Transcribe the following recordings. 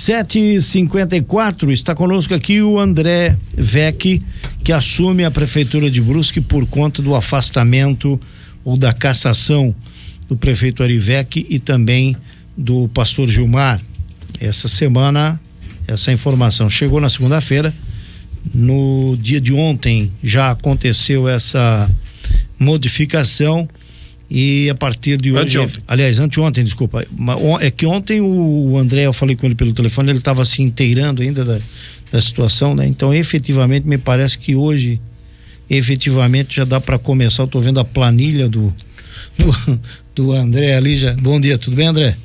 7h54, está conosco aqui o André Vecchi, que assume a Prefeitura de Brusque por conta do afastamento ou da cassação do prefeito Ari Vecchi e também do pastor Gilmar. Essa semana, essa informação chegou na segunda-feira. No dia de ontem já aconteceu essa modificação e a partir de hoje, anteontem, desculpa, é que ontem o André, eu falei com ele pelo telefone, ele estava se inteirando ainda da situação, né? Então efetivamente me parece que hoje efetivamente já dá para começar. Eu tô vendo a planilha do André ali já. Bom dia, tudo bem, André?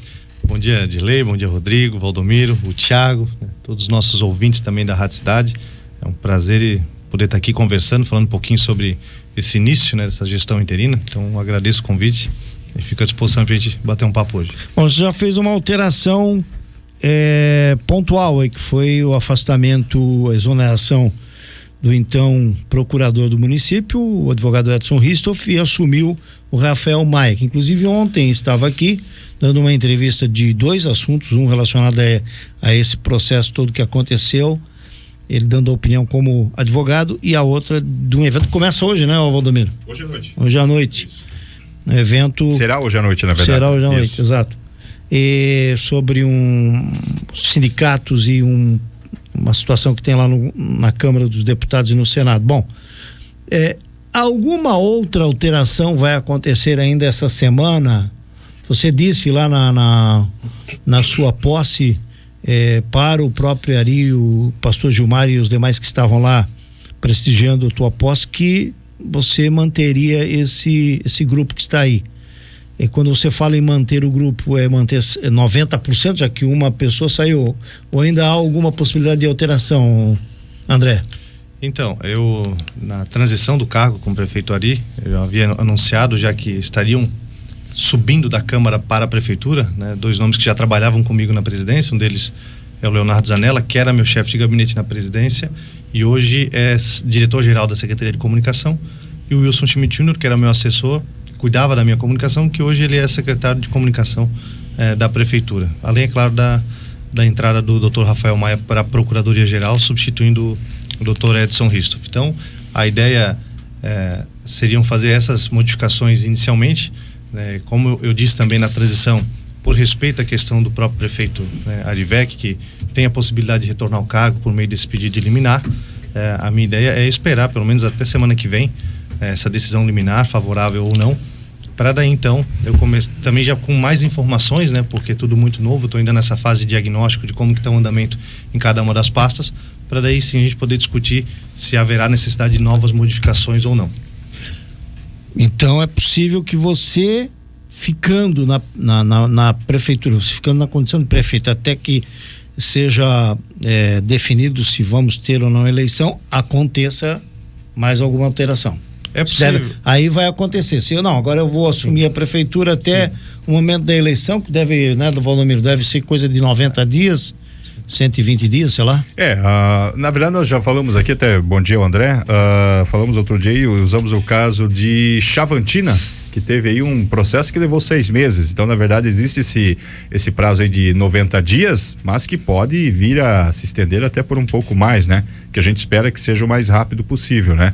Bom dia, Edilei, bom dia, Rodrigo, Valdomiro, o Thiago, né? Todos os nossos ouvintes também da Rádio Cidade. É um prazer poder estar aqui conversando, falando um pouquinho sobre esse início, né, dessa gestão interina. Então agradeço o convite e fico à disposição para a gente bater um papo hoje. Bom, você já fez uma alteração pontual aí, que foi o afastamento, a exoneração do então procurador do município, o advogado Edson Ristoff, e assumiu o Rafael Maia, que inclusive ontem estava aqui dando uma entrevista de dois assuntos, um relacionado a esse processo todo que aconteceu, ele dando a opinião como advogado, e a outra de um evento que começa hoje, né, Valdomiro? Hoje à noite. Hoje à noite. Isso. Um evento... Será hoje à noite, na verdade. Será hoje à noite, exato. E sobre sindicatos e uma situação que tem lá na Câmara dos Deputados e no Senado. Bom, alguma outra alteração vai acontecer ainda essa semana? Você disse lá na sua posse, para o próprio Ari, o pastor Gilmar e os demais que estavam lá prestigiando a tua posse, que você manteria esse grupo que está aí. E quando você fala em manter o grupo, manter 90%, já que uma pessoa saiu, ou ainda há alguma possibilidade de alteração, André? Então, eu, na transição do cargo como prefeito Ari, eu havia anunciado já que estariam subindo da Câmara para a Prefeitura, né, dois nomes que já trabalhavam comigo na presidência. Um deles é o Leonardo Zanella, que era meu chefe de gabinete na presidência e hoje é diretor-geral da Secretaria de Comunicação, e o Wilson Schmidt Jr., que era meu assessor, cuidava da minha comunicação, que hoje ele é secretário de comunicação da Prefeitura. Além, é claro, da entrada do Dr. Rafael Maia para a Procuradoria-Geral, substituindo o Dr. Edson Ristoff. Então, a ideia seriam fazer essas modificações inicialmente, como eu disse também na transição, por respeito à questão do próprio prefeito Ari Vecchi, que tem a possibilidade de retornar ao cargo por meio desse pedido de liminar. A minha ideia é esperar pelo menos até semana que vem essa decisão liminar, favorável ou não, para daí então eu começo também já com mais informações, né, porque é tudo muito novo. Estou ainda nessa fase de diagnóstico de como que está o andamento em cada uma das pastas, para daí sim a gente poder discutir se haverá necessidade de novas modificações ou não. Então é possível que você, ficando na prefeitura, você ficando na condição de prefeito, até que seja definido se vamos ter ou não eleição, aconteça mais alguma alteração. É possível. Aí vai acontecer. Se eu não, agora eu vou assumir a prefeitura até o momento da eleição, que deve, né, do Valdomiro, deve ser coisa de 90 dias, 120 dias, sei lá. Na verdade nós já falamos aqui, até bom dia, André, falamos outro dia e usamos o caso de Chavantina, que teve aí um processo que levou 6 meses. Então, na verdade, existe esse prazo aí de 90 dias, mas que pode vir a se estender até por um pouco mais, né? Que a gente espera que seja o mais rápido possível, né?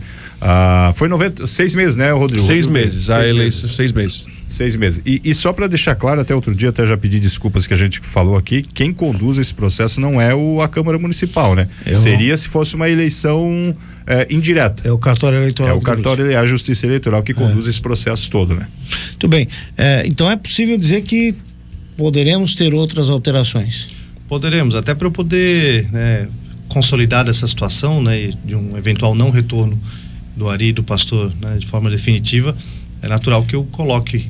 Foi 6 meses, né, Rodrigo? 6 meses, a eleição, 6 meses. 6 meses. E só para deixar claro, até outro dia, até já pedi desculpas que a gente falou aqui, quem conduz esse processo não é a Câmara Municipal, né? Seria se fosse uma eleição indireta. É o cartório eleitoral. É o cartório, é a Justiça Eleitoral que conduz esse processo todo, né? Muito bem. Então é possível dizer que poderemos ter outras alterações? Poderemos, até para eu poder consolidar essa situação, né, de um eventual não retorno do Ari e do pastor, né, de forma definitiva. É natural que eu coloque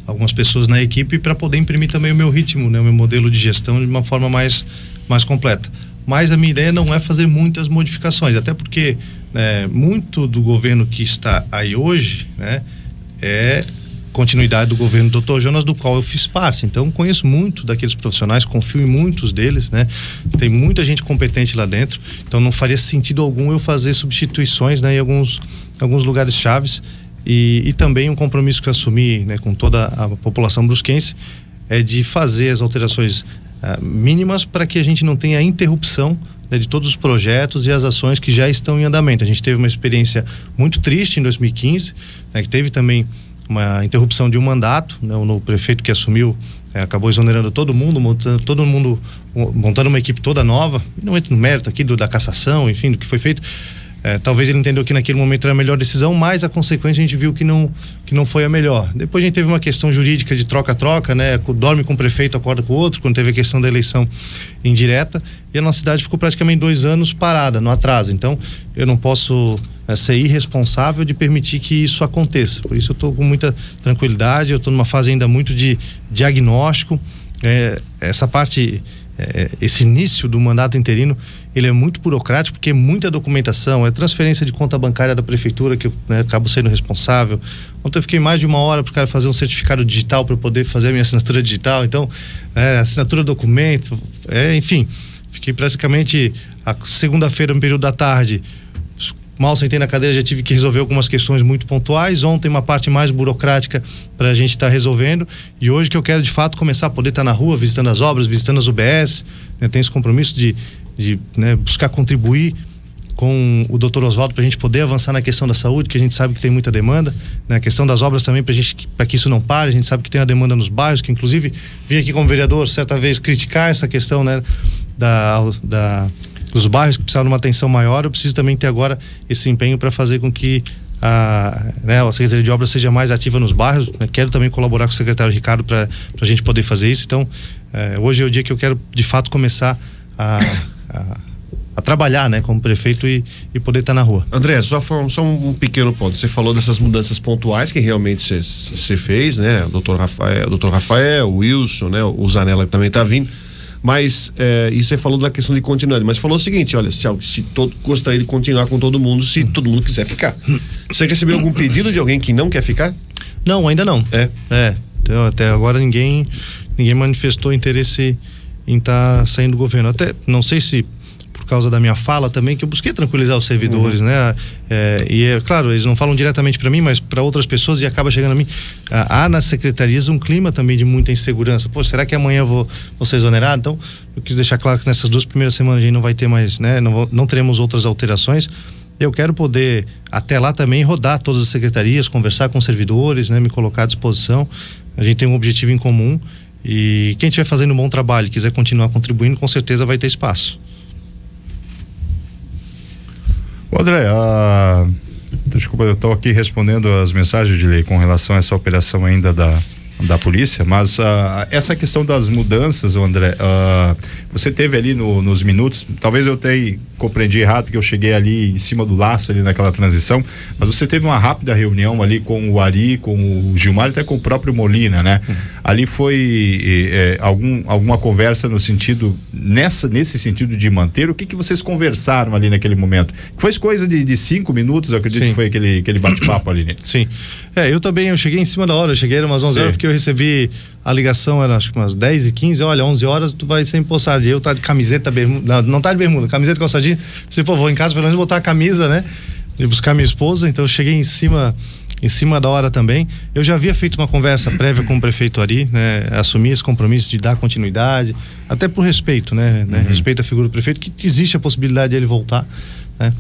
algumas pessoas na equipe para poder imprimir também o meu ritmo, né, o meu modelo de gestão de uma forma mais completa. Mas a minha ideia não é fazer muitas modificações, até porque muito do governo que está aí hoje, né, é continuidade do governo do Dr. Jonas, do qual eu fiz parte. Então conheço muito daqueles profissionais, confio em muitos deles, né? Tem muita gente competente lá dentro, então não faria sentido algum eu fazer substituições, né, em alguns lugares chaves. E também um compromisso que eu assumi, né, com toda a população brusquense, é de fazer as alterações mínimas para que a gente não tenha interrupção, né, de todos os projetos e as ações que já estão em andamento. A gente teve uma experiência muito triste em 2015, né, que teve também uma interrupção de um mandato, né, o novo prefeito que assumiu acabou exonerando todo mundo, montando uma equipe toda nova. Não entro no mérito aqui da cassação, enfim, do que foi feito. Talvez ele entendeu que naquele momento era a melhor decisão, mas a consequência a gente viu que não foi a melhor. Depois a gente teve uma questão jurídica de troca-troca, né? Dorme com o prefeito, acorda com o outro, quando teve a questão da eleição indireta, e a nossa cidade ficou praticamente 2 anos parada, no atraso. Então, eu não posso ser irresponsável de permitir que isso aconteça. Por isso eu estou com muita tranquilidade, eu estou numa fase ainda muito de diagnóstico. Essa parte, esse início do mandato interino, ele é muito burocrático, porque é muita documentação, é transferência de conta bancária da prefeitura que eu acabo sendo responsável. Ontem eu fiquei mais de 1 hora para o cara fazer um certificado digital para eu poder fazer a minha assinatura digital. Então, assinatura do documento, enfim, fiquei praticamente a segunda-feira no período da tarde. Mal sentei na cadeira, já tive que resolver algumas questões muito pontuais. Ontem uma parte mais burocrática para a gente estar resolvendo, e hoje que eu quero de fato começar a poder estar na rua, visitando as obras, visitando as UBS, né? Tenho esse compromisso de buscar contribuir com o Dr. Oswaldo para a gente poder avançar na questão da saúde, que a gente sabe que tem muita demanda, né? A questão das obras também para que isso não pare. A gente sabe que tem a demanda nos bairros, que inclusive vim aqui como vereador certa vez criticar essa questão, né, dos bairros que precisavam de uma atenção maior. Eu preciso também ter agora esse empenho para fazer com que a Secretaria de Obras seja mais ativa nos bairros, né? Quero também colaborar com o secretário Ricardo para a gente poder fazer isso. Então, hoje é o dia que eu quero de fato começar a trabalhar, né, como prefeito e poder estar na rua. André, só um pequeno ponto. Você falou dessas mudanças pontuais que realmente você fez, né? O Dr. Rafael, o Wilson, né? O Zanella também está vindo. Mas, e você falou da questão de continuidade, mas falou o seguinte: olha, gostaria de continuar com todo mundo se todo mundo quiser ficar. Você recebeu algum pedido de alguém que não quer ficar? Não, ainda não. Então, até agora ninguém manifestou interesse em estar saindo do governo. Até não sei se por causa da minha fala também, que eu busquei tranquilizar os servidores, né? Claro, eles não falam diretamente para mim, mas para outras pessoas, e acaba chegando a mim. Há nas secretarias um clima também de muita insegurança. Pô, será que amanhã eu vou ser exonerado? Então, eu quis deixar claro que nessas 2 primeiras semanas a gente não vai ter mais, né? Não teremos outras alterações. Eu quero poder, até lá também, rodar todas as secretarias, conversar com os servidores, né? Me colocar à disposição. A gente tem um objetivo em comum, e quem estiver fazendo um bom trabalho e quiser continuar contribuindo, com certeza vai ter espaço. André, desculpa, eu estou aqui respondendo as mensagens de lei com relação a essa operação ainda da polícia, mas essa questão das mudanças, André, você teve ali nos minutos, talvez eu tenha compreendi errado, porque eu cheguei ali em cima do laço ali naquela transição, mas você teve uma rápida reunião ali com o Ari, com o Gilmar e até com o próprio Molina, né? Ali foi alguma conversa no sentido, nesse sentido de manter, o que vocês conversaram ali naquele momento? Foi coisa de 5 minutos, eu acredito. Sim. Que foi aquele bate-papo ali, né? Sim. Eu cheguei em cima da hora, eu cheguei umas 11 horas, porque eu recebi a ligação, era acho que umas 10h15, olha, 11 horas tu vai ser empossado. E eu tá de camiseta, bermuda, não tá de bermuda, camiseta, calçadinha. Você, vou em casa pelo menos botar a camisa, né? E buscar minha esposa, então eu cheguei em cima da hora também. Eu já havia feito uma conversa prévia com o prefeito Ari, né? Assumi esse compromisso de dar continuidade, até por respeito, né? Respeito à figura do prefeito, que existe a possibilidade de ele voltar, né?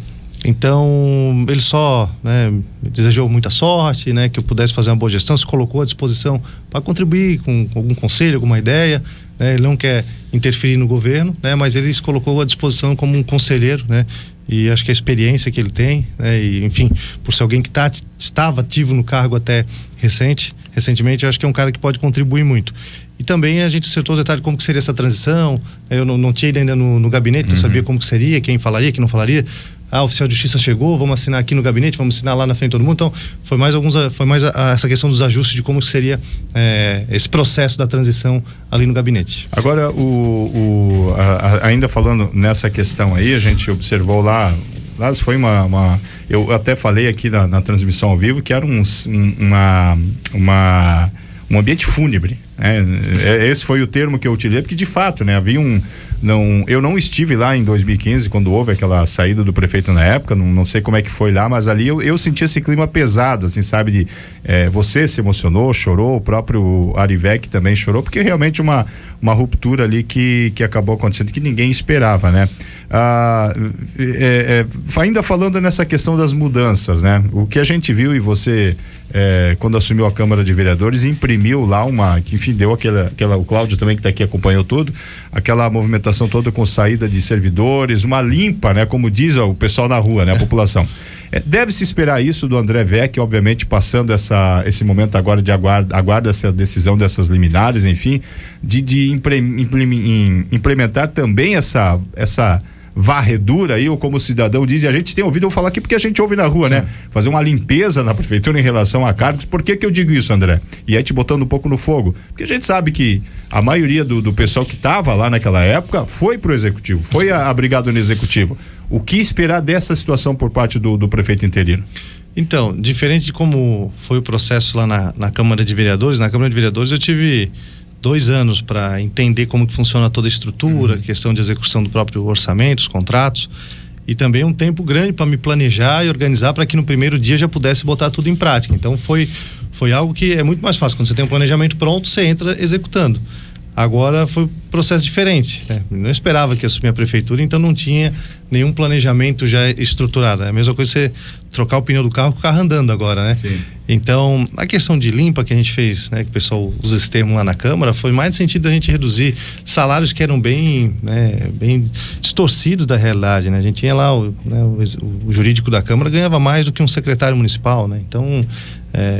Então, ele só, né, desejou muita sorte, né, que eu pudesse fazer uma boa gestão, se colocou à disposição para contribuir com algum conselho, alguma ideia, né? Ele não quer interferir no governo, né, mas ele se colocou à disposição como um conselheiro, né, e acho que a experiência que ele tem, né, e, enfim, por ser alguém que estava ativo no cargo até recentemente, eu acho que é um cara que pode contribuir muito. E também a gente acertou o detalhe de como que seria essa transição. Eu não tinha ido ainda no gabinete, não sabia como que seria, quem falaria, quem não falaria. O oficial de justiça chegou, vamos assinar aqui no gabinete, vamos assinar lá na frente de todo mundo. Então, foi mais essa questão dos ajustes de como que seria esse processo da transição ali no gabinete. Agora, ainda falando nessa questão aí, a gente observou lá foi eu até falei aqui na transmissão ao vivo que era um ambiente fúnebre, Esse foi o termo que eu utilizei, porque de fato, né, havia eu não estive lá em 2015 quando houve aquela saída do prefeito na época, não sei como é que foi lá, mas ali eu senti esse clima pesado, assim, sabe, você se emocionou, chorou, o próprio Arivec também chorou, porque realmente uma ruptura ali que acabou acontecendo que ninguém esperava, né? Ainda falando nessa questão das mudanças, né? O que a gente viu, e você quando assumiu a Câmara de Vereadores, imprimiu lá que enfim, deu o Cláudio também que está aqui, acompanhou tudo, aquela movimentação toda com saída de servidores, uma limpa, né? Como diz o pessoal na rua, né? A população. Deve-se esperar isso do André Vec, obviamente passando esse momento agora de aguarda essa decisão dessas liminares, enfim, de implementar também essa varredura aí, ou como o cidadão diz, e a gente tem ouvido eu falar aqui porque a gente ouve na rua, sim, né? Fazer uma limpeza na prefeitura em relação a cargos. Por que eu digo isso, André? E aí te botando um pouco no fogo, porque a gente sabe que a maioria do pessoal que estava lá naquela época foi pro executivo, foi abrigado no executivo. O que esperar dessa situação por parte do prefeito interino? Então, diferente de como foi o processo lá na Câmara de Vereadores, eu tive 2 anos para entender como que funciona toda a estrutura, questão de execução do próprio orçamento, os contratos, e também um tempo grande para me planejar e organizar para que no primeiro dia já pudesse botar tudo em prática. Então foi algo que é muito mais fácil. Quando você tem um planejamento pronto, você entra executando. Agora foi um processo diferente, né? Não esperava que ia assumir a prefeitura, então não tinha nenhum planejamento já estruturado. É a mesma coisa você trocar o pneu do carro com o carro andando agora, né? Sim. Então, a questão de limpa que a gente fez, né, que o pessoal usa esse termo lá na Câmara, foi mais no sentido da gente reduzir salários que eram bem distorcidos da realidade, né? A gente tinha lá o jurídico da Câmara ganhava mais do que um secretário municipal, né? Então,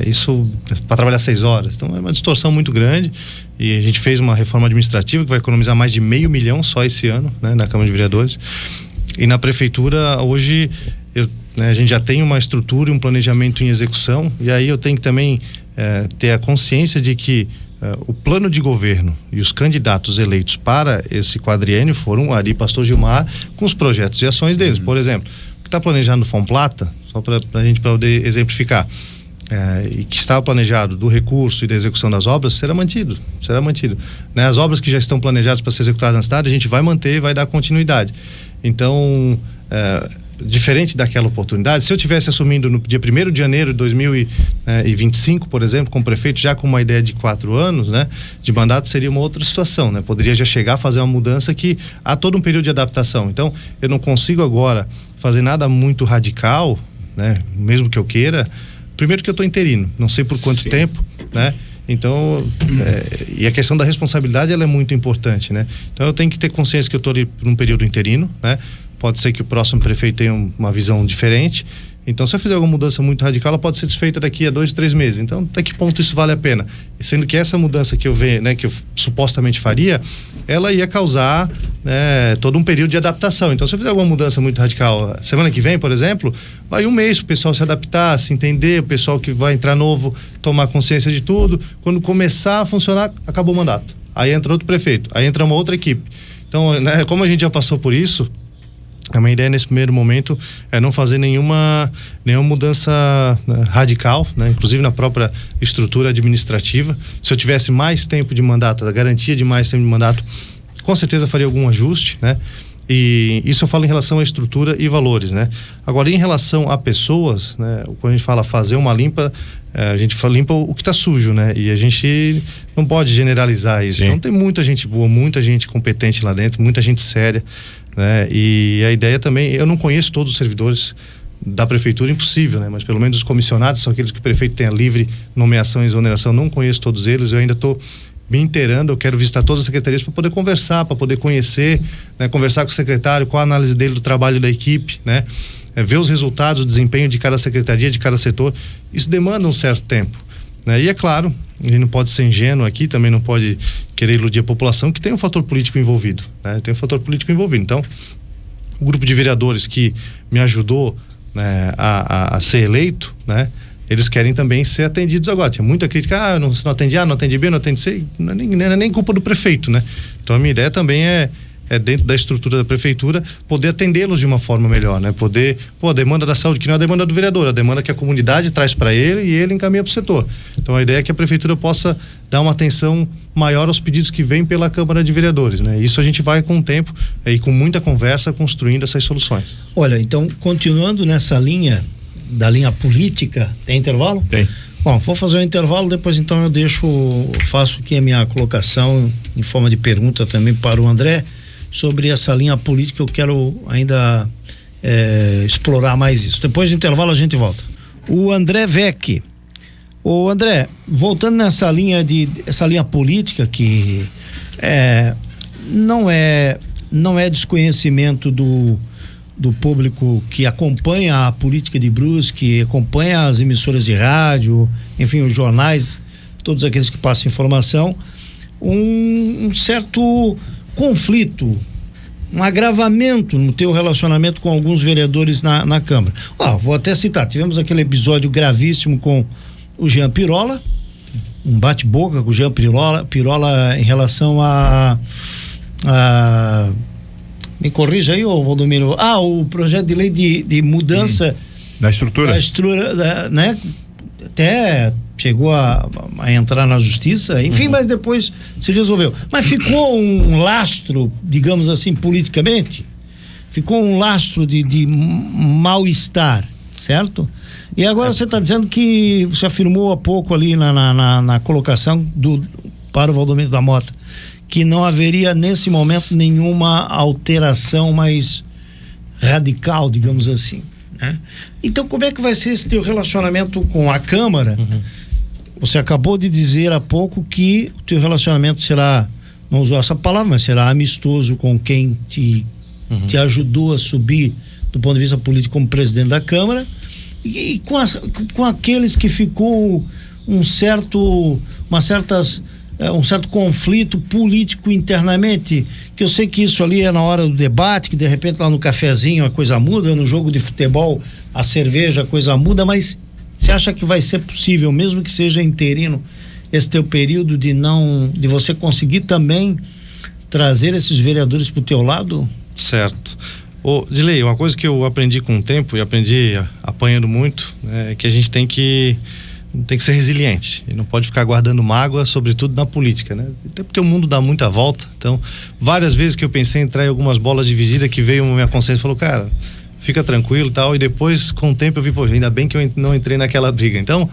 isso para trabalhar 6 horas. Então, é uma distorção muito grande, e a gente fez uma reforma administrativa que vai economizar mais de R$500 milhão só esse ano, né, na Câmara de Vereadores. E na prefeitura hoje a gente já tem uma estrutura e um planejamento em execução, e aí eu tenho que também ter a consciência de que o plano de governo e os candidatos eleitos para esse quadriênio foram o Ari Pastor Gilmar com os projetos e ações deles. Por exemplo, o que está planejado no Fomplata, só para a gente poder exemplificar, e que estava planejado do recurso e da execução das obras, será mantido, né? As obras que já estão planejadas para ser executadas na cidade, a gente vai manter e vai dar continuidade. Então, diferente daquela oportunidade, se eu tivesse assumindo no dia 1º de janeiro de 2025, por exemplo, como prefeito, já com uma ideia de 4 anos, né, de mandato, seria uma outra situação, né? Poderia já chegar a fazer uma mudança que há todo um período de adaptação. Então, eu não consigo agora fazer nada muito radical, né, mesmo que eu queira. Primeiro que eu estou interino, não sei por quanto tempo, né? Então, e a questão da responsabilidade, ela é muito importante, né? Então eu tenho que ter consciência que eu estou ali por um período interino, né? Pode ser que o próximo prefeito tenha uma visão diferente. Então, se eu fizer alguma mudança muito radical, ela pode ser desfeita daqui a 2, 3 meses. Então, até que ponto isso vale a pena? E sendo que essa mudança que eu vejo, né, que eu supostamente faria, ela ia causar, né, todo um período de adaptação. Então, se eu fizer alguma mudança muito radical, semana que vem, por exemplo, vai 1 mês para o pessoal se adaptar, se entender, o pessoal que vai entrar novo tomar consciência de tudo. Quando começar a funcionar, acabou o mandato. Aí entra outro prefeito, aí entra uma outra equipe. Então, né, como a gente já passou por isso, a minha ideia nesse primeiro momento é não fazer nenhuma mudança, né, radical, né? Inclusive na própria estrutura administrativa. Se eu tivesse mais tempo de mandato, a garantia de mais tempo de mandato, com certeza faria algum ajuste, né? E isso eu falo em relação à estrutura e valores, né? Agora, em relação a pessoas, né, quando a gente fala fazer uma limpa, a gente limpa o que está sujo, né? E a gente não pode generalizar isso. Sim. Então tem muita gente boa, muita gente competente lá dentro, muita gente séria, né? E a ideia também, eu não conheço todos os servidores da prefeitura, impossível, né? Mas pelo menos os comissionados, são aqueles que o prefeito tem a livre nomeação e exoneração, não conheço todos eles, eu ainda estou me inteirando, eu quero visitar todas as secretarias para poder conversar, para poder conhecer, né? Conversar com o secretário, qual a análise dele do trabalho da equipe, né? Ver os resultados, o desempenho de cada secretaria, de cada setor. Isso demanda um certo tempo, né? E é claro, a gente não pode ser ingênuo aqui, também não pode querer iludir a população, que tem um fator político envolvido, né? Tem um fator político envolvido. Então, o grupo de vereadores que me ajudou, né, a ser eleito, né, eles querem também ser atendidos agora. Tinha muita crítica, não atendi A, não atendi B, não atendi C, não é nem culpa do prefeito, né? Então a minha ideia também é dentro da estrutura da prefeitura, poder atendê-los de uma forma melhor, né? Poder, a demanda da saúde, que não é a demanda do vereador, a demanda que a comunidade traz para ele e ele encaminha para o setor. Então a ideia é que a prefeitura possa dar uma atenção maior aos pedidos que vêm pela Câmara de Vereadores, né? Isso a gente vai com o tempo e com muita conversa construindo essas soluções. Olha, então, continuando nessa linha, da linha política, tem intervalo? Tem. Bom, vou fazer um intervalo, depois então faço aqui a minha colocação em forma de pergunta também para o André, sobre essa linha política. Eu quero ainda explorar mais isso. Depois do intervalo a gente volta. O André Vecchi. O André, voltando nessa linha política que não é desconhecimento do público que acompanha a política de Brusque, acompanha as emissoras de rádio, enfim, os jornais, todos aqueles que passam informação, um certo conflito, um agravamento no teu relacionamento com alguns vereadores na Câmara. Vou até citar, tivemos aquele episódio gravíssimo com o Jean Pirola, um bate-boca com o Jean Pirola em relação a me corrija aí, Valdomiro. O projeto de lei de mudança da estrutura. Né? Até chegou a entrar na justiça, enfim, mas depois se resolveu. Mas ficou um lastro, digamos assim, politicamente, ficou um lastro de mal-estar, certo? E agora você está dizendo que você afirmou há pouco ali na colocação para o Valdomiro da Mota, que não haveria nesse momento nenhuma alteração mais radical, digamos assim, né? Então, como é que vai ser esse teu relacionamento com a Câmara? Você acabou de dizer há pouco que o teu relacionamento será, não usou essa palavra, mas será amistoso com quem te ajudou a subir do ponto de vista político como presidente da Câmara, e com aqueles que ficou um certo conflito político internamente, que eu sei que isso ali é na hora do debate, que de repente lá no cafezinho a coisa muda, no jogo de futebol a cerveja a coisa muda, mas você acha que vai ser possível, mesmo que seja interino, esse teu período de você conseguir também trazer esses vereadores pro teu lado? Certo. Dilei, uma coisa que eu aprendi com o tempo e aprendi apanhando muito, é que a gente tem que ser resiliente e não pode ficar guardando mágoa, sobretudo na política, né? Até porque o mundo dá muita volta. Então, várias vezes que eu pensei em entrar em algumas bolas divididas, que veio a minha consciência e falou, cara, fica tranquilo e tal, e depois com o tempo eu vi, ainda bem que eu não entrei naquela briga. Então,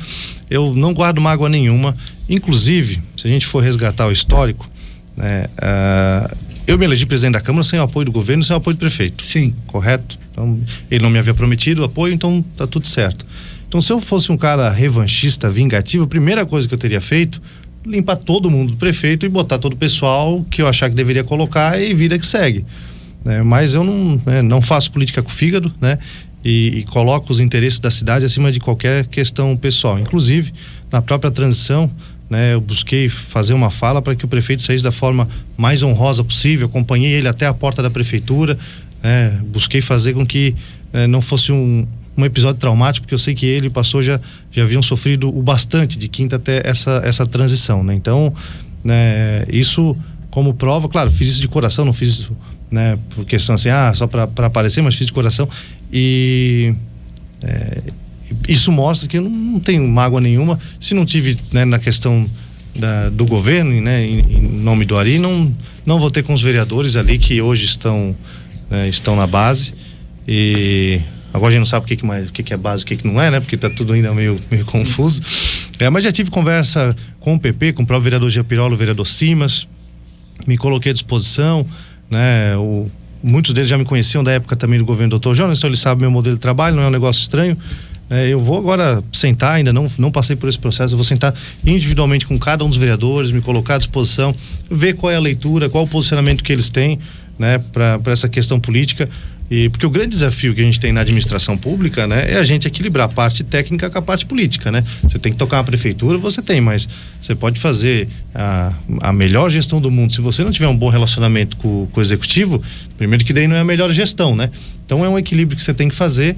eu não guardo mágoa nenhuma. Inclusive, se a gente for resgatar o histórico, né, eu me elegi presidente da Câmara sem o apoio do governo, sem o apoio do prefeito. Sim. Correto? Então, ele não me havia prometido apoio, então tá tudo certo. Então, se eu fosse um cara revanchista, vingativo, a primeira coisa que eu teria feito, limpar todo mundo do prefeito e botar todo o pessoal que eu achar que deveria colocar, e vida que segue. Mas eu não faço política com o fígado, né? E coloco os interesses da cidade acima de qualquer questão pessoal. Inclusive, na própria transição, né, eu busquei fazer uma fala para que o prefeito saísse da forma mais honrosa possível. Acompanhei ele até a porta da prefeitura, busquei fazer com que não fosse um episódio traumático, porque eu sei que ele e o pastor já haviam sofrido o bastante de quinta até essa transição, né? Então, isso como prova, claro, fiz isso de coração, não fiz isso, né, por questão assim, só para aparecer, mas fiz de coração, e isso mostra que eu não tenho mágoa nenhuma. Se não tive, né, na questão do governo, né, em nome do Ari, não vou ter com os vereadores ali que hoje estão na base. E agora a gente não sabe o que é base, o que não é, né? Porque tá tudo ainda meio confuso. Mas já tive conversa com o PP, com o próprio vereador Jean Pirola, o vereador Simas, me coloquei à disposição, né? Muitos deles já me conheciam da época também do governo do Dr. Jonas, então eles sabem meu modelo de trabalho, não é um negócio estranho. Eu vou agora sentar, ainda não passei por esse processo, eu vou sentar individualmente com cada um dos vereadores, me colocar à disposição, ver qual é a leitura, qual o posicionamento que eles têm, né, para essa questão política. Porque o grande desafio que a gente tem na administração pública, né, é a gente equilibrar a parte técnica com a parte política, né? Você tem que tocar uma prefeitura, você tem, mas você pode fazer a melhor gestão do mundo. Se você não tiver um bom relacionamento com o executivo, primeiro que daí não é a melhor gestão, né? Então é um equilíbrio que você tem que fazer,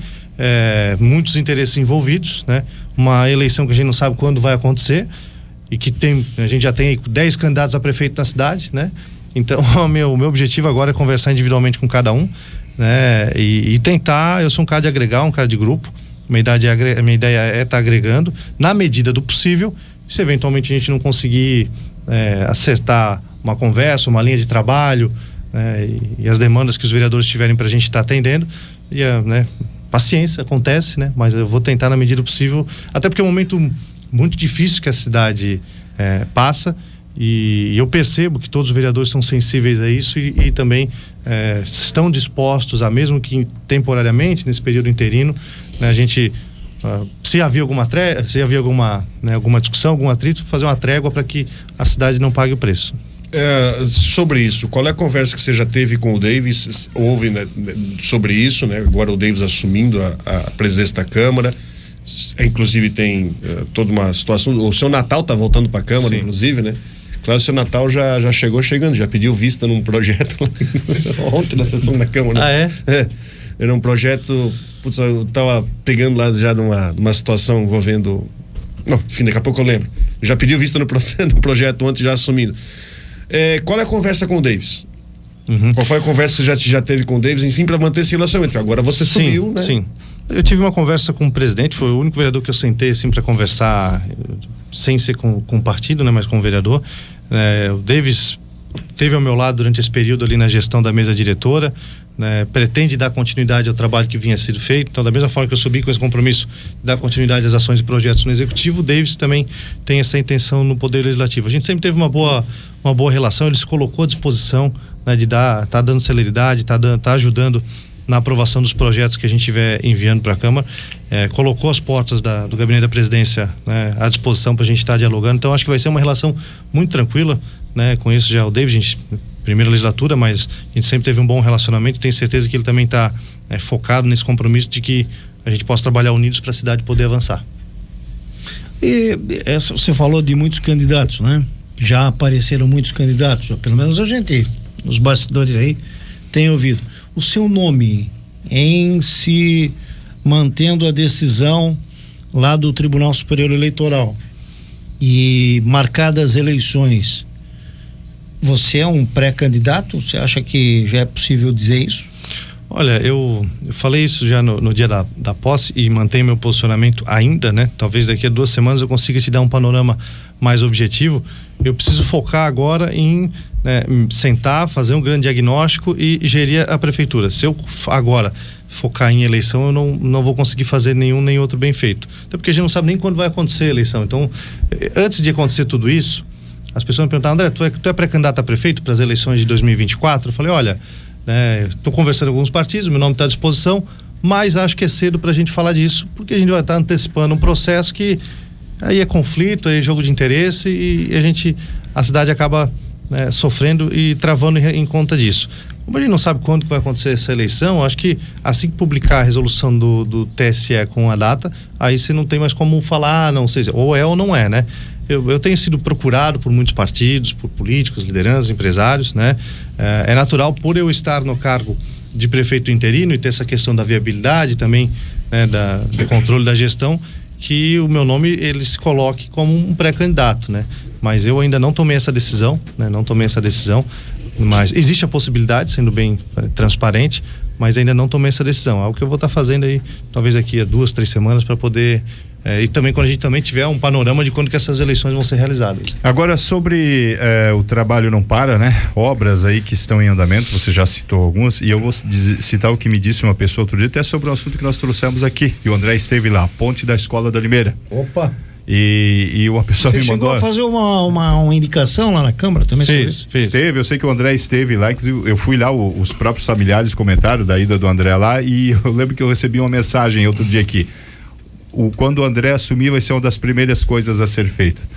muitos interesses envolvidos, né? Uma eleição que a gente não sabe quando vai acontecer e que a gente já tem 10 candidatos a prefeito na cidade, né? Então, o meu objetivo agora é conversar individualmente com cada um, né? E tentar, eu sou um cara de agregar, um cara de grupo. Minha ideia é estar agregando na medida do possível. Se eventualmente a gente não conseguir acertar uma conversa, uma linha de trabalho, e as demandas que os vereadores tiverem para a gente estar atendendo, né, paciência, acontece, né? Mas eu vou tentar na medida do possível, até porque é um momento muito difícil que a cidade passa, e eu percebo que todos os vereadores são sensíveis a isso e também estão dispostos a, mesmo que temporariamente, nesse período interino, né, a gente, se havia alguma discussão, algum atrito, fazer uma trégua para que a cidade não pague o preço. Sobre isso, qual é a conversa que você já teve com o Davis? Houve, né, sobre isso, né? Agora o Davis assumindo a presidência da Câmara, inclusive tem toda uma situação, o seu Natal tá voltando para a Câmara, sim, inclusive, né? Claro, o seu Natal já chegou chegando, já pediu vista num projeto ontem na sessão da Câmara. Era um projeto, putz, eu tava pegando lá já de uma situação envolvendo, não, enfim, daqui a pouco eu lembro, já pediu vista no projeto ontem, já assumindo. Qual é a conversa com o Davis? Qual foi a conversa que você já teve com o Davis, enfim, para manter esse relacionamento? Agora você subiu, né? Sim, eu tive uma conversa com o presidente, foi o único vereador que eu sentei assim para conversar, sem ser com o partido, né, mas com o vereador. O Davis esteve ao meu lado durante esse período ali na gestão da mesa diretora, né, pretende dar continuidade ao trabalho que vinha sendo feito. Então, da mesma forma que eu subi com esse compromisso de dar continuidade às ações e projetos no Executivo, o Davis também tem essa intenção no Poder Legislativo. A gente sempre teve uma boa relação, ele se colocou à disposição, né, de tá dando celeridade, tá ajudando na aprovação dos projetos que a gente estiver enviando para a Câmara, colocou as portas do Gabinete da Presidência, né, à disposição para a gente estar dialogando. Então, acho que vai ser uma relação muito tranquila, né? Conheço já o David, gente, primeira legislatura, mas a gente sempre teve um bom relacionamento. Tenho certeza que ele também está focado nesse compromisso de que a gente possa trabalhar unidos para a cidade poder avançar. E você falou de muitos candidatos, né? Já apareceram muitos candidatos, pelo menos a gente, nos bastidores aí, tem ouvido. O seu nome em se mantendo a decisão lá do Tribunal Superior Eleitoral e marcadas eleições, você é um pré-candidato? Você acha que já é possível dizer isso? Olha, eu falei isso já no dia da posse e mantenho meu posicionamento ainda, né? Talvez daqui a 2 semanas eu consiga te dar um panorama mais objetivo. Eu preciso focar agora em sentar, fazer um grande diagnóstico e gerir a prefeitura. Se eu agora focar em eleição, eu não vou conseguir fazer nenhum nem outro bem feito. Até porque a gente não sabe nem quando vai acontecer a eleição. Então, antes de acontecer tudo isso, as pessoas me perguntaram: André, tu é pré-candidato a prefeito para as eleições de 2024? Eu falei: olha, estou conversando com alguns partidos, meu nome está à disposição, mas acho que é cedo para a gente falar disso, porque a gente vai estar antecipando um processo que aí é conflito, aí é jogo de interesse e a cidade acaba sofrendo e travando em conta disso. Como a gente não sabe quando que vai acontecer essa eleição, acho que assim que publicar a resolução do TSE com a data, aí você não tem mais como falar, não sei, ou é ou não é, né? Eu tenho sido procurado por muitos partidos, por políticos, lideranças, empresários, né? É natural, por eu estar no cargo de prefeito interino e ter essa questão da viabilidade também, né, do controle da gestão, que o meu nome ele se coloque como um pré-candidato, né? Mas eu ainda não tomei essa decisão, né? Mas existe a possibilidade, sendo bem transparente, mas ainda não tomei essa decisão. É algo que eu vou estar fazendo aí, talvez daqui a 2, 3 semanas, para poder e também quando a gente também tiver um panorama de quando que essas eleições vão ser realizadas. Agora, sobre o trabalho não para, né? Obras aí que estão em andamento, você já citou algumas, e eu vou citar o que me disse uma pessoa outro dia, até sobre um assunto que nós trouxemos aqui, que o André esteve lá, Ponte da Escola da Limeira. Opa! E uma pessoa me mandou. Você chegou a fazer uma indicação lá na Câmara também? Fez. Esteve, eu sei que o André esteve lá, inclusive eu fui lá, os próprios familiares comentaram da ida do André lá, e eu lembro que eu recebi uma mensagem outro dia aqui. Quando o André assumir, vai ser uma das primeiras coisas a ser feitas.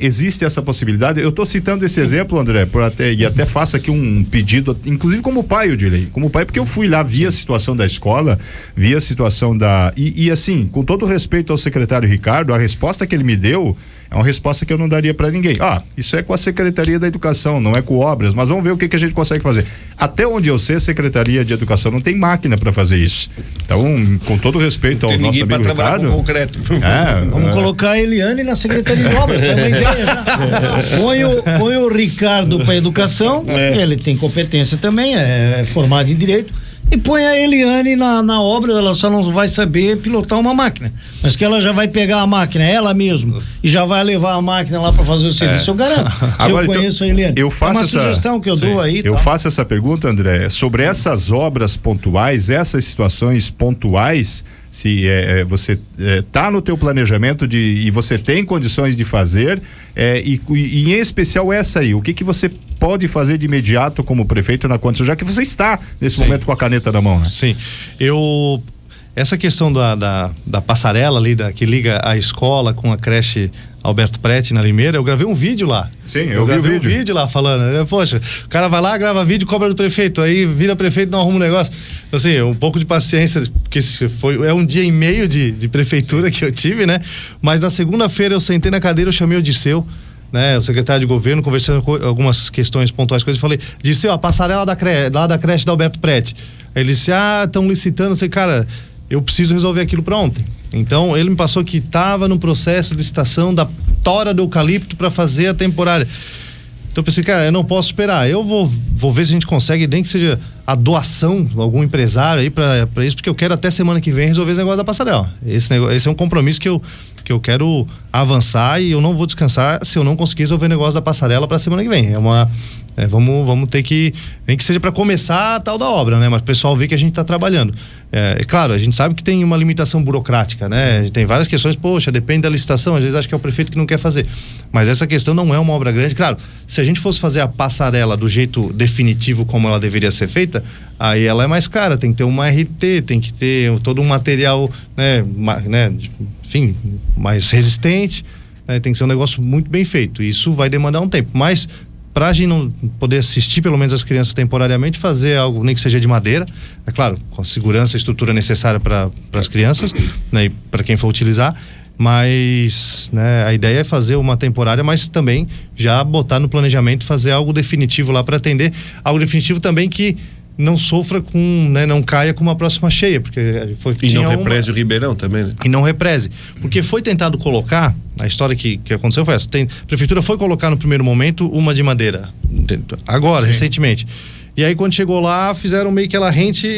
Existe essa possibilidade? Eu estou citando esse exemplo, André, e até faço aqui um pedido, inclusive como pai, eu direi, como pai, porque eu fui lá, vi a situação da escola, vi a situação e assim, com todo respeito ao secretário Ricardo, a resposta que ele me deu É uma resposta que eu não daria para ninguém. Isso é com a Secretaria da Educação, não é com obras, mas vamos ver o que a gente consegue fazer. Até onde eu sei, a Secretaria de Educação não tem máquina para fazer isso. Então, com todo respeito ao nosso amigo Ricardo, com concreto. Vamos colocar a Eliane na Secretaria de Obras, é uma ideia. Põe o Ricardo para Educação, ele tem competência também, é formado em Direito, e põe a Eliane na obra. Ela só não vai saber pilotar uma máquina, mas que ela já vai pegar a máquina, ela mesma, e já vai levar a máquina lá para fazer o serviço, eu garanto. Agora, eu conheço a Eliane. Eu faço uma sugestão que eu dou aí. Eu faço essa pergunta, André, sobre essas obras pontuais, essas situações pontuais, se você está no teu planejamento e você tem condições de fazer, e em especial essa aí, o que você pode fazer de imediato como prefeito na condição, já que você está nesse momento com a caneta na mão, né? Sim, essa questão da passarela ali, que liga a escola com a creche Alberto Prete na Limeira, eu gravei um vídeo lá. Sim, eu vi o vídeo. Um vídeo lá falando, poxa, o cara vai lá, grava vídeo, cobra do prefeito, aí vira prefeito, não arruma um negócio. Assim, um pouco de paciência, porque é um dia e meio de prefeitura que eu tive, né? Mas na segunda-feira eu sentei na cadeira, eu chamei o Dirceu, né, o secretário de governo, conversando com algumas questões pontuais, coisas, eu falei, Dirceu, a passarela lá da creche da Alberto Prete. Aí ele disse, estão licitando, eu sei, cara, eu preciso resolver aquilo para ontem. Então ele me passou que estava no processo de licitação da tora do eucalipto para fazer a temporária. Então eu pensei, cara, eu não posso esperar, eu vou ver se a gente consegue, nem que seja a doação de algum empresário aí para isso, porque eu quero até semana que vem resolver esse negócio da passarela. Esse é um compromisso que eu quero avançar, e eu não vou descansar se eu não conseguir resolver o negócio da passarela para semana que vem. Vamos ter que, nem que seja para começar a tal da obra, né? Mas o pessoal vê que a gente está trabalhando. Claro, a gente sabe que tem uma limitação burocrática, né? A gente tem várias questões, poxa, depende da licitação, às vezes acho que é o prefeito que não quer fazer. Mas essa questão não é uma obra grande. Claro, se a gente fosse fazer a passarela do jeito definitivo como ela deveria ser feita, aí ela é mais cara, tem que ter uma RT, tem que ter todo um material, enfim, mais resistente, né? Tem que ser um negócio muito bem feito. Isso vai demandar um tempo, mas para a gente não poder assistir pelo menos as crianças temporariamente, fazer algo nem que seja de madeira, é claro, com a segurança e estrutura necessária para as crianças, né, e para quem for utilizar, mas, né, a ideia é fazer uma temporária, mas também já botar no planejamento, fazer algo definitivo lá para atender, algo definitivo também que não sofra não caia com uma próxima cheia, porque e não represe o Ribeirão também, né? E não represe, porque foi tentado colocar, a história que aconteceu foi essa, a prefeitura foi colocar no primeiro momento uma de madeira, agora, recentemente, e aí quando chegou lá, fizeram meio que ela rente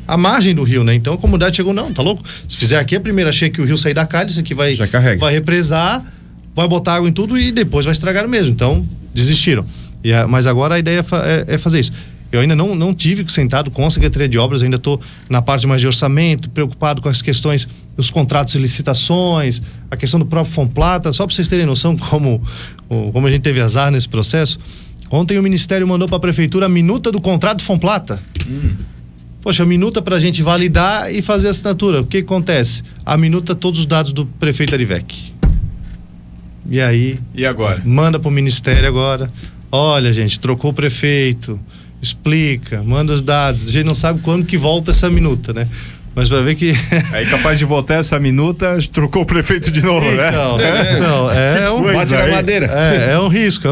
a margem do rio, né? Então a comunidade chegou, não, tá louco? Se fizer aqui a primeira cheia que o rio sair da calha, isso aqui vai represar, vai botar água em tudo e depois vai estragar mesmo, então desistiram. Mas agora a ideia é fazer isso. Eu ainda não tive sentado com a Secretaria de Obras, ainda estou na parte mais de orçamento, preocupado com as questões dos contratos e licitações, a questão do próprio Fomplata, só para vocês terem noção como a gente teve azar nesse processo. Ontem o Ministério mandou para a Prefeitura a minuta do contrato Fomplata. Poxa, a minuta para a gente validar e fazer a assinatura. O que acontece? A minuta, todos os dados do prefeito Arivec. E aí? E agora? Manda para o Ministério agora. Olha, gente, trocou o prefeito. Explica, manda os dados. A gente não sabe quando que volta essa minuta, né? Mas para ver que... Aí capaz de voltar essa minuta, trocou o prefeito de novo, né? Então, bate na madeira. É um risco,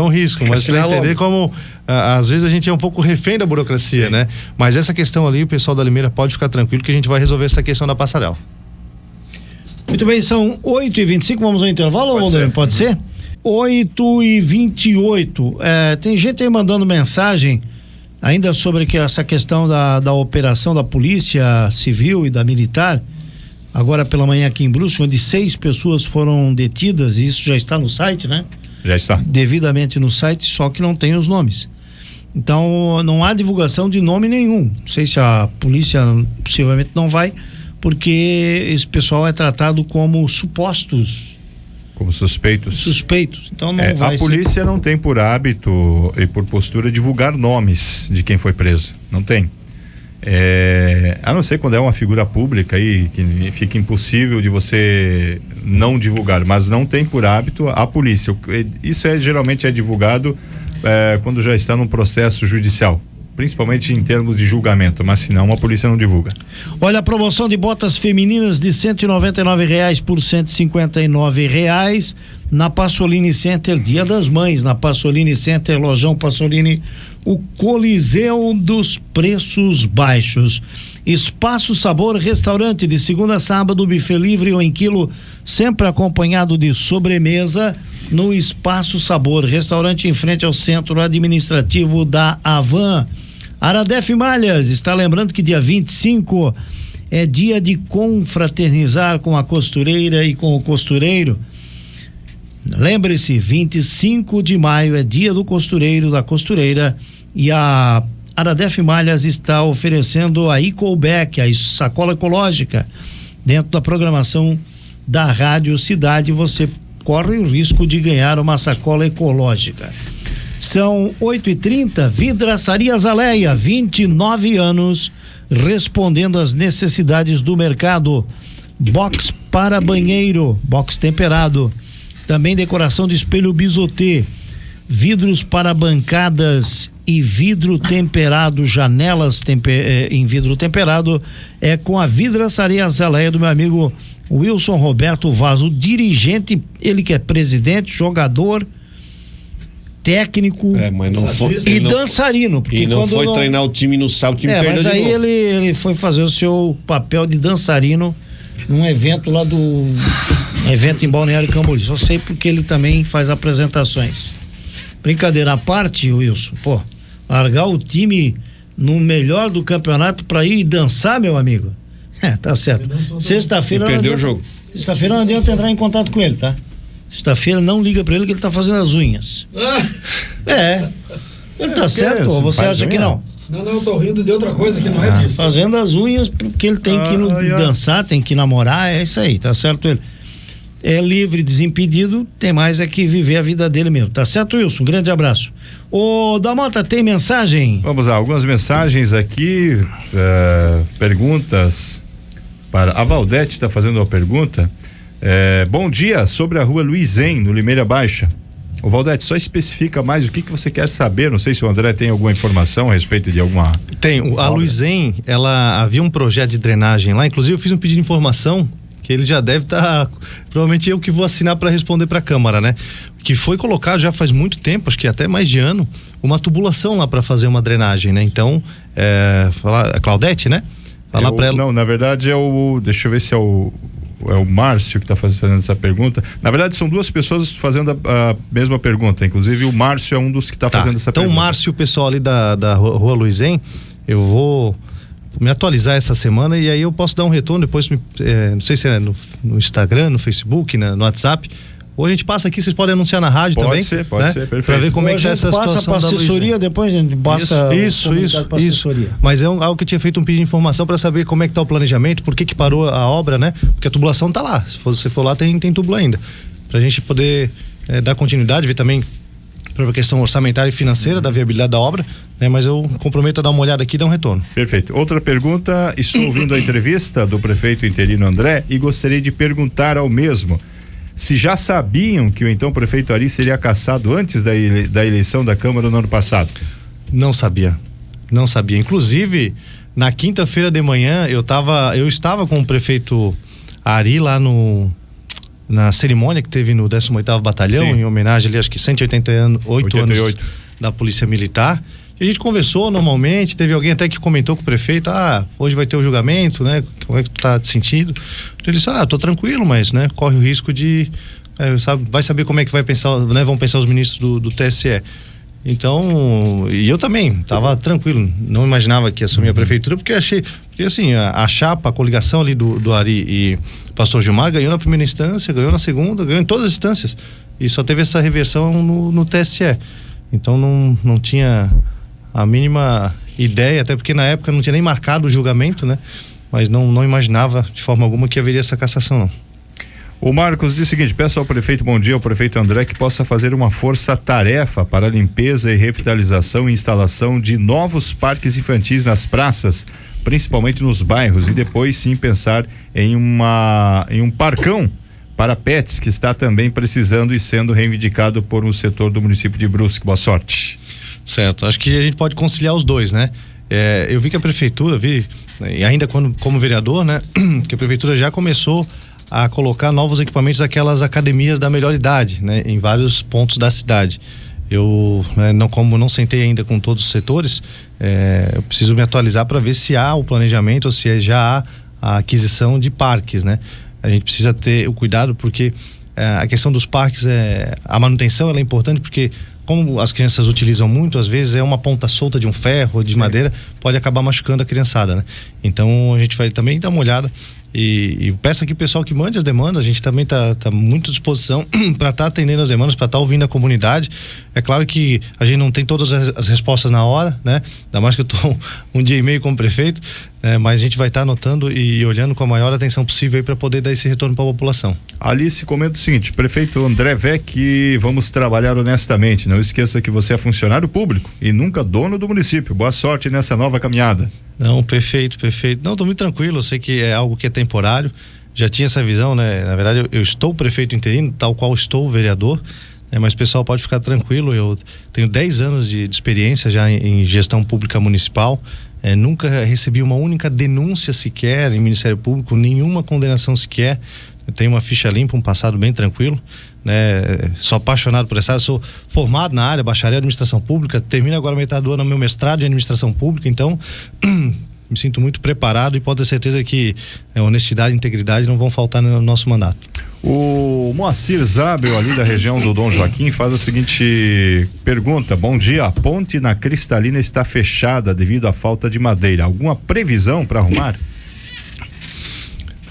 mas para entender como às vezes a gente é um pouco refém da burocracia, né? Mas essa questão ali, o pessoal da Limeira pode ficar tranquilo que a gente vai resolver essa questão da passarela. Muito bem, são 8h25, vamos ao intervalo, pode ser? 8h28. Tem gente aí mandando mensagem ainda sobre essa questão da operação da Polícia Civil e da Militar, agora pela manhã aqui em Brusque, onde 6 pessoas foram detidas, e isso já está no site, né? Já está. Devidamente no site, só que não tem os nomes. Então, não há divulgação de nome nenhum. Não sei se a polícia possivelmente não vai, porque esse pessoal é tratado como supostos. Como suspeitos. Então não vai a polícia não tem por hábito e por postura divulgar nomes de quem foi preso. Não tem. A não ser quando é uma figura pública aí que fica impossível de você não divulgar, mas não tem por hábito a polícia. Isso geralmente é divulgado quando já está num processo judicial. principalmente em termos de julgamento, mas senão a polícia não divulga. Olha, a promoção de botas femininas de R$199 por R$159 na Passolini Center, Dia das Mães, na Passolini Center, Lojão Passolini, o Coliseu dos Preços Baixos. Espaço Sabor Restaurante, de segunda a sábado, buffet livre ou em quilo, sempre acompanhado de sobremesa, no Espaço Sabor Restaurante, em frente ao Centro Administrativo da Havan. Aradef Malhas está lembrando que dia 25 é dia de confraternizar com a costureira e com o costureiro. Lembre-se, 25 de maio é dia do costureiro, da costureira, e a Aradef Malhas está oferecendo a Ecoback, a sacola ecológica, dentro da programação da Rádio Cidade. Você corre o risco de ganhar uma sacola ecológica. São 8h30, Vidraçaria Zaleia, 29 anos, respondendo às necessidades do mercado. Box para banheiro, box temperado, também decoração de espelho bisotê, vidros para bancadas e vidro temperado, janelas em vidro temperado, é com a Vidraçaria Zaleia do meu amigo Wilson Roberto Vaz, o dirigente, ele que é presidente, jogador, técnico mas não foi, e dançarino, porque e não quando foi treinar o time no sábado, o time perdeu mas de aí novo. ele foi fazer o seu papel de dançarino num evento lá evento em Balneário Camboriú. Só sei porque ele também faz apresentações. Brincadeira à parte, Wilson, largar o time no melhor do campeonato pra ir dançar, meu amigo, tá certo. Sexta-feira perdeu o jogo. Sexta-feira não adianta entrar em contato com ele, tá? Sexta-feira não liga pra ele que ele tá fazendo as unhas. Ele tá certo, ou você acha que não? Não, eu tô rindo de outra coisa que não é disso. Fazendo as unhas porque ele tem que ir dançar, tem que namorar, é isso aí, tá certo ele. É livre, desimpedido, tem mais é que viver a vida dele mesmo, tá certo, Wilson? Um grande abraço. Ô, Damota, tem mensagem? Vamos lá, algumas mensagens aqui, perguntas para a Valdete, está fazendo uma pergunta. Bom dia, sobre a rua Luizem, no Limeira Baixa. Ô Valdete, só especifica mais o que você quer saber, não sei se o André tem alguma informação a respeito de alguma... Tem, a Luizem, ela havia um projeto de drenagem lá, inclusive eu fiz um pedido de informação, que ele já deve estar, provavelmente eu que vou assinar para responder para a Câmara, né? Que foi colocado já faz muito tempo, acho que até mais de ano, uma tubulação lá para fazer uma drenagem, né? Então, a Claudete, né? Falar para ela. Não, na verdade deixa eu ver se é o Márcio que está fazendo essa pergunta. Na verdade, são duas pessoas fazendo a mesma pergunta. Inclusive, o Márcio é um dos que está fazendo essa pergunta. Então, o Márcio, o pessoal ali da Rua Luizem, eu vou me atualizar essa semana e aí eu posso dar um retorno depois, não sei se é no Instagram, no Facebook, no WhatsApp. Ou a gente passa aqui, vocês podem anunciar na rádio também. Pode ser, perfeito. Pra ver como é que tá essa situação passa pra assessoria, depois a gente passa isso. assessoria. Mas é algo que eu tinha feito um pedido de informação para saber como é que tá o planejamento, por que parou a obra, né? Porque a tubulação tá lá, se você for lá tem tubo ainda. Pra gente poder dar continuidade, ver também para a questão orçamentária e financeira da viabilidade da obra, né? Mas eu comprometo a dar uma olhada aqui e dar um retorno. Perfeito. Outra pergunta, estou ouvindo a entrevista do prefeito interino André e gostaria de perguntar ao mesmo se já sabiam que o então prefeito Ari seria cassado antes da eleição da Câmara no ano passado. Não sabia. Inclusive, na quinta-feira de manhã, eu estava com o prefeito Ari lá na cerimônia que teve no 18º Batalhão, em homenagem ali, acho que 188 anos da Polícia Militar. E a gente conversou normalmente, teve alguém até que comentou com o prefeito, hoje vai ter o julgamento, né? Como é que tu tá de sentido? Ele disse, tô tranquilo, mas, né? Corre o risco de, vai saber como é que vai pensar, né? Vão pensar os ministros do TSE. Então, e eu também tava tranquilo, não imaginava que ia assumir a prefeitura, porque assim, a chapa, a coligação ali do Ari e Pastor Gilmar ganhou na primeira instância, ganhou na segunda, ganhou em todas as instâncias, e só teve essa reversão no TSE. Então não tinha a mínima ideia, até porque na época não tinha nem marcado o julgamento, né? Mas não imaginava de forma alguma que haveria essa cassação, não. O Marcos diz o seguinte: peço ao prefeito, bom dia, ao prefeito André, que possa fazer uma força-tarefa para a limpeza e revitalização e instalação de novos parques infantis nas praças, principalmente nos bairros, e depois sim pensar em um parcão para pets que está também precisando e sendo reivindicado por um setor do município de Brusque. Boa sorte. Certo, acho que a gente pode conciliar os dois, né? Eu vi que a prefeitura, e ainda como vereador, né? Que a prefeitura já começou a colocar novos equipamentos daquelas academias da melhor idade, né? Em vários pontos da cidade. Eu, como não sentei ainda com todos os setores, eu preciso me atualizar para ver se há o planejamento ou se já há a aquisição de parques, né? A gente precisa ter o cuidado porque a questão dos parques, a manutenção ela é importante porque como as crianças utilizam muito, às vezes é uma ponta solta de um ferro ou de madeira, pode acabar machucando a criançada, né? Então a gente vai também dar uma olhada e peço aqui o pessoal que mande as demandas, a gente também tá muito à disposição para estar atendendo as demandas, para estar ouvindo a comunidade. É claro que a gente não tem todas as respostas na hora, né? Ainda mais que eu tô um dia e meio como prefeito, mas a gente vai estar anotando e olhando com a maior atenção possível aí para poder dar esse retorno para a população. Alice comenta o seguinte: prefeito André Vec, vamos trabalhar honestamente, não esqueça que você é funcionário público e nunca dono do município. Boa sorte nessa nova caminhada. Não, perfeito. Não, tô muito tranquilo, eu sei que é algo que é temporário, já tinha essa visão, né? Na verdade eu estou prefeito interino, tal qual estou vereador, mas o pessoal pode ficar tranquilo, eu tenho 10 anos de experiência já em gestão pública municipal, nunca recebi uma única denúncia sequer em Ministério Público, nenhuma condenação sequer. Eu tenho uma ficha limpa, um passado bem tranquilo, né? Sou apaixonado por essa área, sou formado na área, bacharel em administração pública, termino agora metade do ano meu mestrado em administração pública, então me sinto muito preparado e pode ter certeza que honestidade e integridade não vão faltar no nosso mandato. O Moacir Zabel, ali da região do Dom Joaquim, faz a seguinte pergunta: bom dia, a ponte na Cristalina está fechada devido à falta de madeira, alguma previsão para arrumar?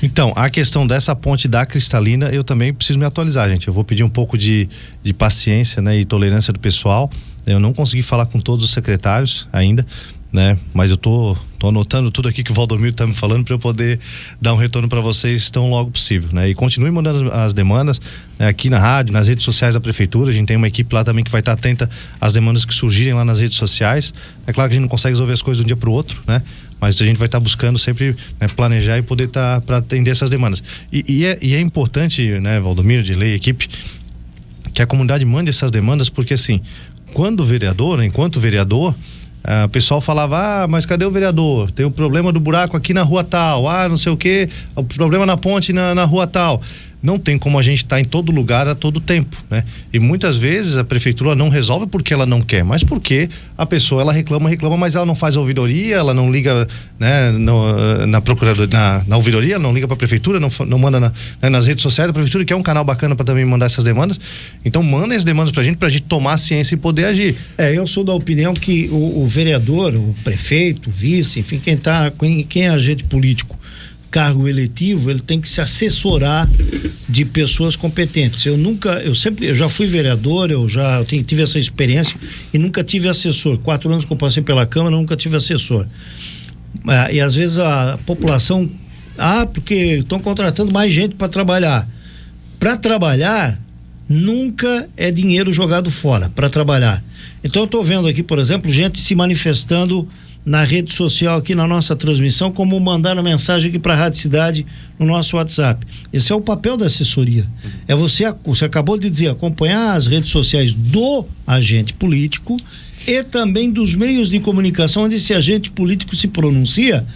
Então, a questão dessa ponte da Cristalina, eu também preciso me atualizar, gente. Eu vou pedir um pouco de paciência, né, e tolerância do pessoal. Eu não consegui falar com todos os secretários ainda, né? Mas eu tô anotando tudo aqui que o Valdomiro tá me falando para eu poder dar um retorno para vocês tão logo possível, né? E continue mandando as demandas, né, aqui na rádio, nas redes sociais da prefeitura. A gente tem uma equipe lá também que vai estar atenta às demandas que surgirem lá nas redes sociais. É claro que a gente não consegue resolver as coisas de um dia para o outro, né? Mas a gente vai estar buscando sempre, né, planejar e poder estar para atender essas demandas. E é importante, né, Valdomiro, de lei, equipe, que a comunidade mande essas demandas, porque assim, enquanto vereador, o pessoal falava, mas cadê o vereador? Tem o problema do buraco aqui na rua tal, não sei o que, o problema na ponte na rua tal. Não tem como a gente estar em todo lugar a todo tempo, né? E muitas vezes a prefeitura não resolve porque ela não quer, mas porque a pessoa ela reclama, mas ela não faz a ouvidoria, ela não liga, né, na procuradoria, na ouvidoria, ela não liga para a prefeitura, não manda nas redes sociais da prefeitura, que é um canal bacana para também mandar essas demandas. Então mandem as demandas pra gente tomar ciência e poder agir. Eu sou da opinião que o vereador, o prefeito, o vice, enfim, quem é agente político, cargo eletivo, ele tem que se assessorar de pessoas competentes. Eu já fui vereador, tive essa experiência e nunca tive assessor. 4 anos que eu passei pela Câmara, nunca tive assessor. E às vezes a população, porque estão contratando mais gente para trabalhar. Para trabalhar, nunca é dinheiro jogado fora para trabalhar. Então eu estou vendo aqui, por exemplo, gente se manifestando na rede social aqui na nossa transmissão, como mandar mensagem aqui para a Rádio Cidade no nosso WhatsApp. Esse é o papel da assessoria. Você acabou de dizer, acompanhar as redes sociais do agente político e também dos meios de comunicação onde esse agente político se pronuncia,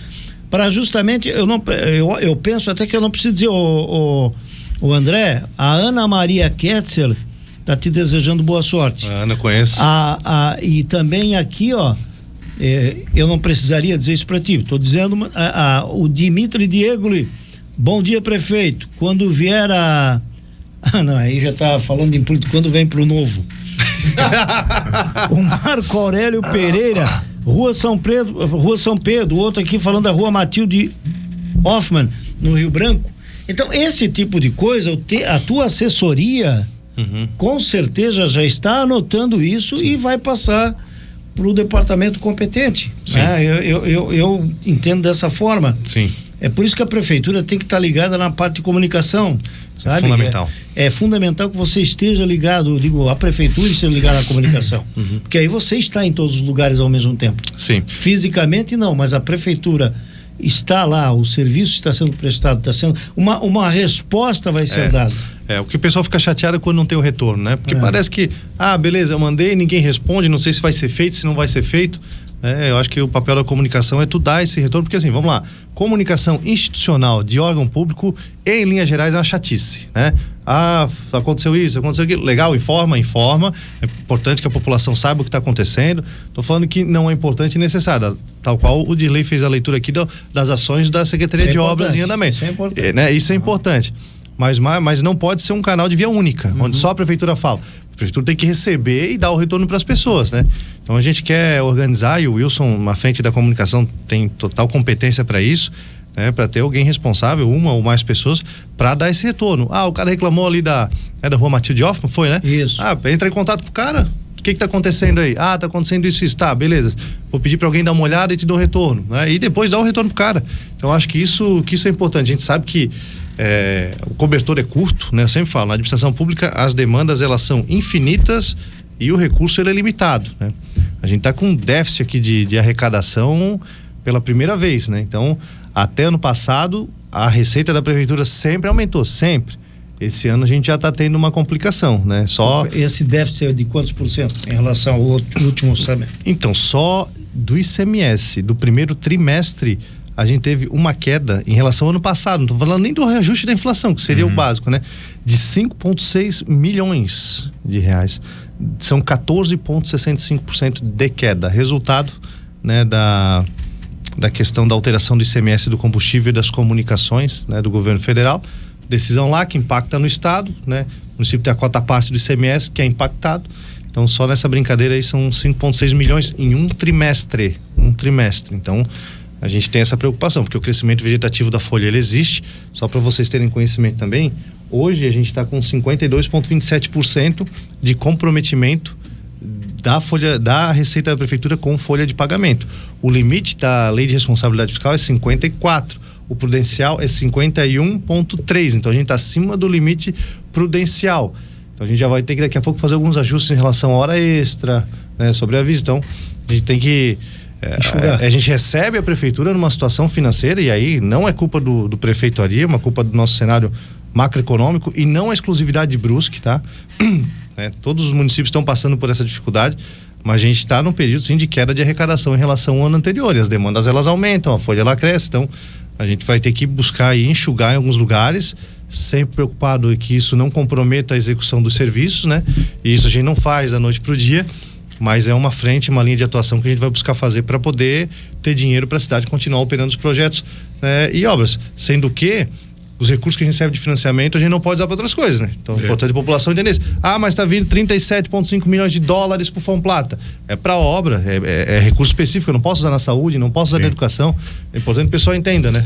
para justamente, eu penso até que eu não preciso dizer, o André, a Ana Maria Ketzel está te desejando boa sorte. A Ana conhece. E também aqui, eu não precisaria dizer isso para ti, estou dizendo o Dimitri Diegoli, bom dia, prefeito, quando vier não, aí já tá falando em político, quando vem pro Novo. O Marco Aurélio Pereira, Rua São Pedro, outro aqui falando da Rua Matilde Hoffmann, no Rio Branco. Então esse tipo de coisa, a tua assessoria com certeza já está anotando isso. Sim. E vai passar para o departamento competente. Eu entendo dessa forma. Sim. É por isso que a prefeitura tem que estar ligada na parte de comunicação, sabe? Fundamental. É fundamental que você esteja ligado, a prefeitura esteja ligada à comunicação, porque aí você está em todos os lugares ao mesmo tempo. Sim. Fisicamente não, mas a prefeitura está lá, o serviço está sendo prestado, está sendo uma resposta vai ser dada. O que o pessoal fica chateado é quando não tem o retorno, né? Porque parece que, beleza, eu mandei, ninguém responde, não sei se vai ser feito, se não vai ser feito. Eu acho que o papel da comunicação é tu dar esse retorno, porque assim, vamos lá, comunicação institucional de órgão público, em linhas gerais, é uma chatice, né? Aconteceu isso, aconteceu aquilo, legal, informa, é importante que a população saiba o que está acontecendo. Tô falando que não é importante e necessário, tal qual o Dirley fez a leitura aqui das ações da Secretaria de Obras em andamento. Isso é importante. Isso é importante. Mas não pode ser um canal de via única, onde só a prefeitura fala. A prefeitura tem que receber e dar o retorno para as pessoas, né? Então a gente quer organizar, e o Wilson, na frente da comunicação, tem total competência para isso, né? Para ter alguém responsável, uma ou mais pessoas, para dar esse retorno. O cara reclamou ali da rua Matilde Hoffmann, foi, né? Isso. Entra em contato com o cara. O que tá acontecendo aí? Tá acontecendo isso. Tá, beleza. Vou pedir para alguém dar uma olhada e te dou o retorno, né? E depois dá o retorno pro cara. Então acho que isso é importante. A gente sabe que o cobertor é curto, né? Eu sempre falo, na administração pública as demandas elas são infinitas e o recurso ele é limitado, né? A gente está com um déficit aqui de arrecadação pela primeira vez, né? Então, até ano passado a receita da prefeitura sempre aumentou, sempre. Esse ano a gente já está tendo uma complicação, né? Esse déficit é de quantos por cento em relação ao último orçamento? Então, só do ICMS do primeiro trimestre a gente teve uma queda em relação ao ano passado, não estou falando nem do reajuste da inflação, que seria o básico, né? De 5,6 milhões de reais. São 14,65% de queda. Resultado, né, da questão da alteração do ICMS do combustível e das comunicações, né, do governo federal. Decisão lá que impacta no estado, né? O município tem a cota parte do ICMS que é impactado. Então, só nessa brincadeira aí são 5,6 milhões em um trimestre. Então, a gente tem essa preocupação, porque o crescimento vegetativo da folha, ele existe. Só para vocês terem conhecimento também, hoje a gente está com 52,27% de comprometimento da receita da prefeitura com folha de pagamento. O limite da lei de responsabilidade fiscal é 54%. O prudencial é 51,3%. Então a gente está acima do limite prudencial. Então a gente já vai ter que daqui a pouco fazer alguns ajustes em relação à hora extra, né, sobre aviso. Então a gente tem que a gente recebe a prefeitura numa situação financeira, e aí não é culpa do prefeito Ari, é uma culpa do nosso cenário macroeconômico, e não a exclusividade de Brusque, tá? Todos os municípios estão passando por essa dificuldade, mas a gente está num período sim de queda de arrecadação em relação ao ano anterior, e as demandas elas aumentam, a folha ela cresce, então a gente vai ter que buscar e enxugar em alguns lugares, sempre preocupado que isso não comprometa a execução dos serviços, né? E isso a gente não faz da noite pro dia, mas é uma linha de atuação que a gente vai buscar fazer para poder ter dinheiro para a cidade continuar operando os projetos, e obras, sendo que os recursos que a gente recebe de financiamento a gente não pode usar para outras coisas, né? Então é importante a população entender isso. Mas está vindo 37,5 milhões de dólares pro Fomplata. É para obra, é recurso específico, eu não posso usar na saúde, não posso usar na educação. É importante que o pessoal entenda, né?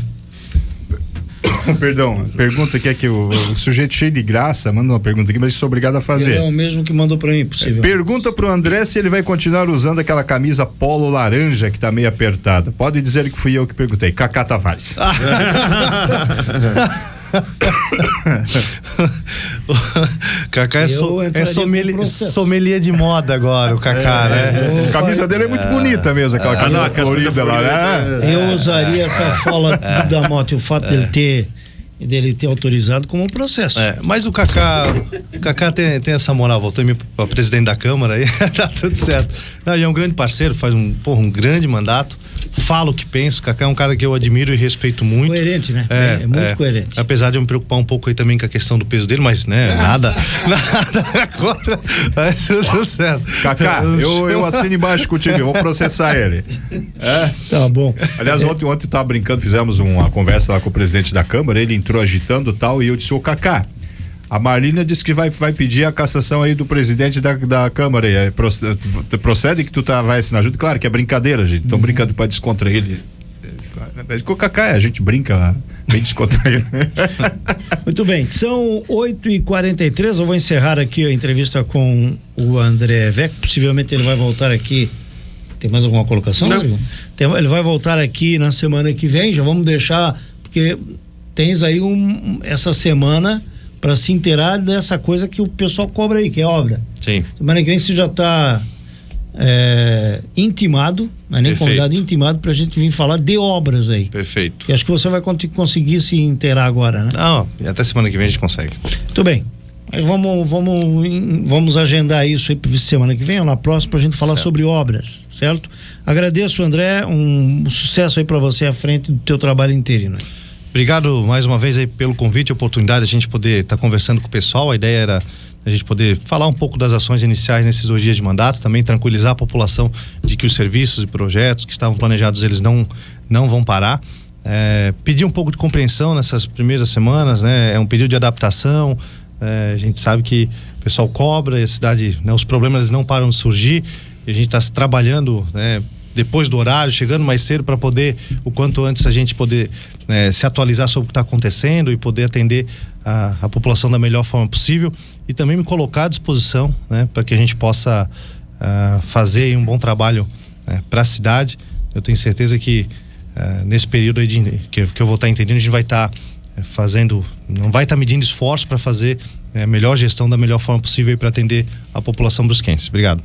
Perdão, pergunta que é que o sujeito cheio de graça manda uma pergunta aqui, mas sou obrigado a fazer. É o mesmo que mandou para mim, possível. Pergunta pro André se ele vai continuar usando aquela camisa polo laranja que tá meio apertada. Pode dizer que fui eu que perguntei. Cacá Tavares. Cacá é sommelier de moda agora, o Cacá, né? A camisa dele é muito bonita mesmo, aquela camisa florida lá, né? Eu usaria essa fola da moto, e o fato dele ter autorizado como um processo. Mas o Cacá tem essa moral, voltando para presidente da Câmara aí, tá tudo certo. Não, ele é um grande parceiro, faz um grande mandato, fala o que pensa. O Cacá é um cara que eu admiro e respeito muito. Coerente, né? É muito coerente. Apesar de eu me preocupar um pouco aí também com a questão do peso dele, mas, né, nada contra, mas tudo certo. Cacá, eu assino embaixo contigo, eu vou processar ele. Tá bom. Aliás, ontem eu tava brincando, fizemos uma conversa lá com o presidente da Câmara, ele entrou agitando e tal, e eu disse, Cacá, a Marlina disse que vai pedir a cassação aí do presidente da Câmara aí, procede que tu vai assinar junto? Claro que é brincadeira, gente, estão brincando para descontrair ele. Mas com o Cacá a gente brinca bem descontraído. Muito bem, são 8h43, eu vou encerrar aqui a entrevista com o André Vec, possivelmente ele vai voltar aqui. Tem mais alguma colocação, Rodrigo? Ele vai voltar aqui na semana que vem, já vamos deixar, porque tens aí essa semana para se inteirar dessa coisa que o pessoal cobra aí, que é obra. Sim. Semana que vem você já está intimado, não é nem Perfeito. convidado, intimado pra gente vir falar de obras aí. Perfeito. E acho que você vai conseguir se inteirar agora, né? Não, e até semana que vem a gente consegue. Muito bem. Mas vamos agendar isso aí para semana que vem ou na próxima pra gente falar Certo. sobre obras, certo? Agradeço, André, um sucesso aí para você à frente do teu trabalho interino. Obrigado mais uma vez aí pelo convite e oportunidade de a gente poder estar conversando com o pessoal. A ideia era a gente poder falar um pouco das ações iniciais nesses 2 dias de mandato, também tranquilizar a população de que os serviços e projetos que estavam planejados, eles não vão parar. Pedir um pouco de compreensão nessas primeiras semanas, né? É um período de adaptação. A gente sabe que o pessoal cobra e a cidade, né, os problemas eles não param de surgir e a gente está trabalhando, né, depois do horário, chegando mais cedo para poder, o quanto antes a gente poder se atualizar sobre o que está acontecendo e poder atender a população da melhor forma possível e também me colocar à disposição, né, para que a gente possa fazer aí um bom trabalho para a cidade. Eu tenho certeza que nesse período aí que eu vou estar entendendo, a gente vai estar não vai estar medindo esforço para fazer a melhor gestão da melhor forma possível para atender a população brusquense. Obrigado.